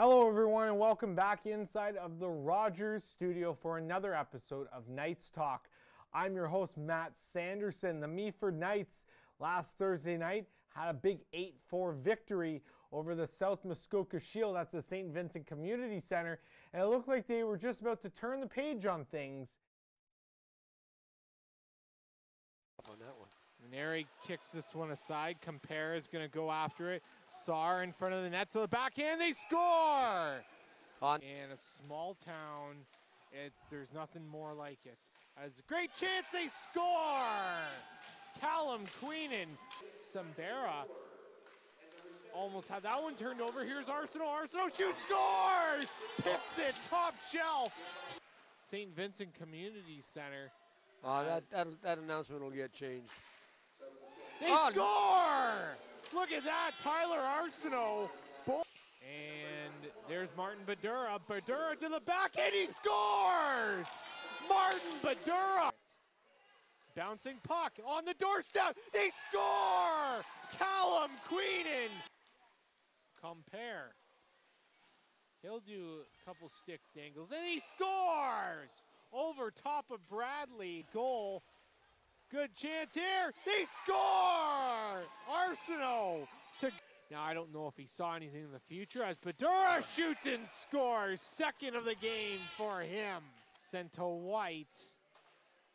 Hello everyone and welcome back inside of the Rogers studio for another episode of Knights Talk. I'm your host Matt Sanderson. The Meaford Knights last Thursday night had a big 8-4 victory over the South Muskoka Shield. That's the St. Vincent Community Center, and it looked like they were just about to turn the page on things. On that one. Maneri kicks this one aside. Compare is going to go after it. Saar in front of the net to the backhand. They score! And a small town, there's nothing more like it. Has a great chance, they score! Callum Queenan. Sambera almost had that one turned over. Here's Arsenault. Arsenault shoots, scores! Picks it, top shelf. St. Vincent Community Center. That announcement will get changed. They score! Look at that, Tyler Arsenault. And there's Martin Badura. Badura to the back, and he scores! Martin Badura. Bouncing puck on the doorstep. They score! Callum Queenan. Compare. He'll do a couple stick dangles, and he scores! Over top of Bradley. Goal. Good chance here. They score! Arsenault. Now, I don't know if he saw anything in the future as Badura shoots and scores. Second of the game for him. Sent to White.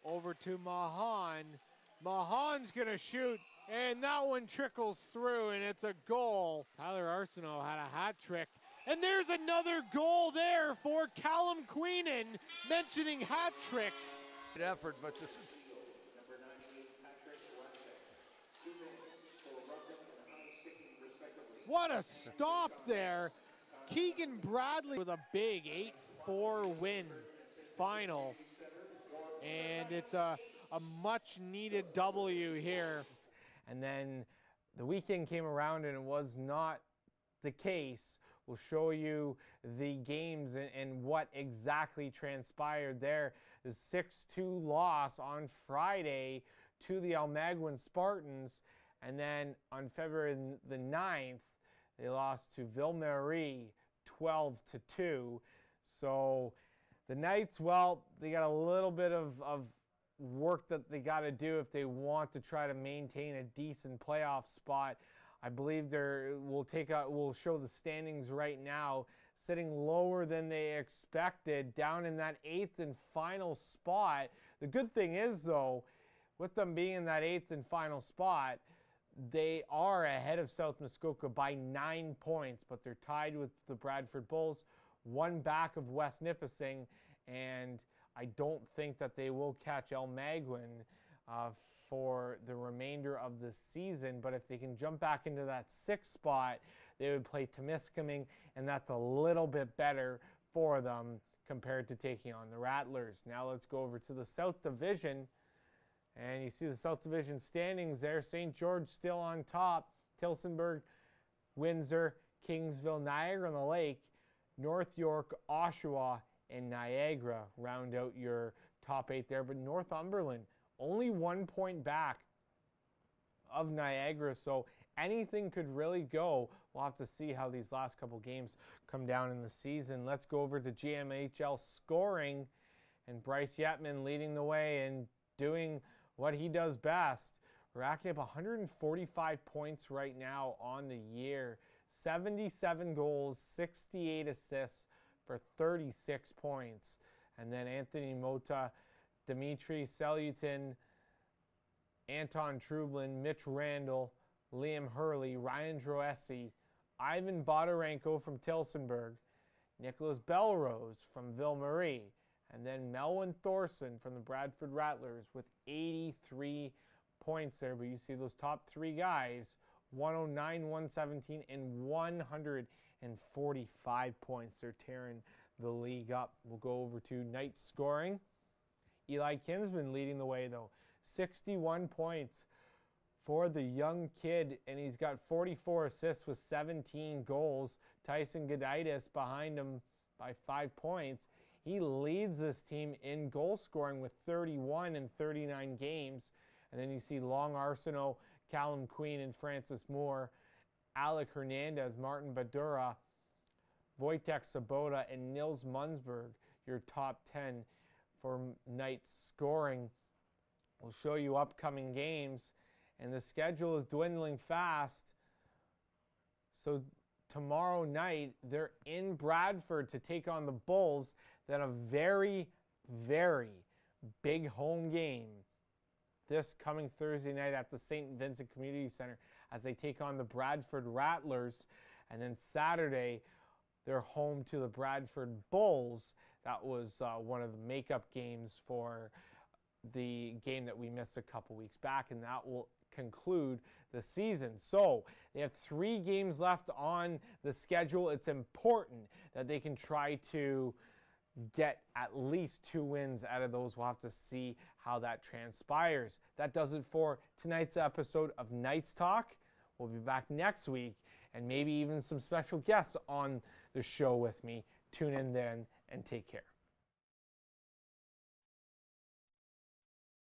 Over to Mahan. Mahan's going to shoot, and that one trickles through, and it's a goal. Tyler Arsenault had a hat trick. And there's another goal there for Callum Queenan, mentioning hat tricks. Good effort, but just... What a stop there. Keegan Bradley with a big 8-4 win final. And it's a much-needed W here. And then the weekend came around and it was not the case. We'll show you the games and what exactly transpired there. The 6-2 loss on Friday to the Almaguin Spartans. And then on February the 9th, they lost to Ville-Marie 12-2. So the Knights, well, they got a little bit of work that they got to do if they want to try to maintain a decent playoff spot. I believe we'll show the standings right now, sitting lower than they expected, down in that 8th and final spot. The good thing is, though, with them being in that 8th and final spot, they are ahead of South Muskoka by 9 points, but they're tied with the Bradford Bulls, one back of West Nipissing, and I don't think that they will catch Almaguin for the remainder of the season. But if they can jump back into that 6th spot, they would play Temiskaming, and that's a little bit better for them compared to taking on the Rattlers. Now let's go over to the South Division. And you see the South Division standings there. St. George still on top. Tillsonburg, Windsor, Kingsville, Niagara-on-the-Lake, North York, Oshawa, and Niagara round out your top 8 there. But Northumberland, only 1 point back of Niagara. So anything could really go. We'll have to see how these last couple games come down in the season. Let's go over to GMHL scoring. And Bryce Yetman leading the way and doing what he does best, racking up 145 points right now on the year. 77 goals, 68 assists for 36 points. And then Anthony Mota, Dimitri Selyutin, Anton Trublin, Mitch Randall, Liam Hurley, Ryan Droese, Ivan Bodarenko from Tillsonburg, Nicholas Belrose from Ville-Marie, and then Melvin Thorson from the Bradford Rattlers with 83 points there. But you see those top 3 guys, 109, 117, and 145 points. They're tearing the league up. We'll go over to Knights scoring. Eli Kinsman leading the way, though. 61 points for the young kid, and he's got 44 assists with 17 goals. Tyson Goditis behind him by 5 points. He leads this team in goal scoring with 31 in 39 games. And then you see Long Arsenault, Callum Queen, and Francis Moore, Alec Hernandez, Martin Badura, Wojtek Sobota and Nils Mundsberg, your top 10 for Knights scoring. We'll show you upcoming games, and the schedule is dwindling fast. So tomorrow night, they're in Bradford to take on the Bulls. Then a very, very big home game this coming Thursday night at the St. Vincent Community Center as they take on the Bradford Rattlers. And then Saturday, they're home to the Bradford Bulls. That was one of the makeup games for the game that we missed a couple weeks back, and that will conclude the season. So they have 3 games left on the schedule. It's important that they can try to get at least 2 wins out of those. We'll have to see how that transpires. That does it for tonight's episode of Knights Talk. We'll be back next week, and maybe even some special guests on the show with me. Tune in then, and take care.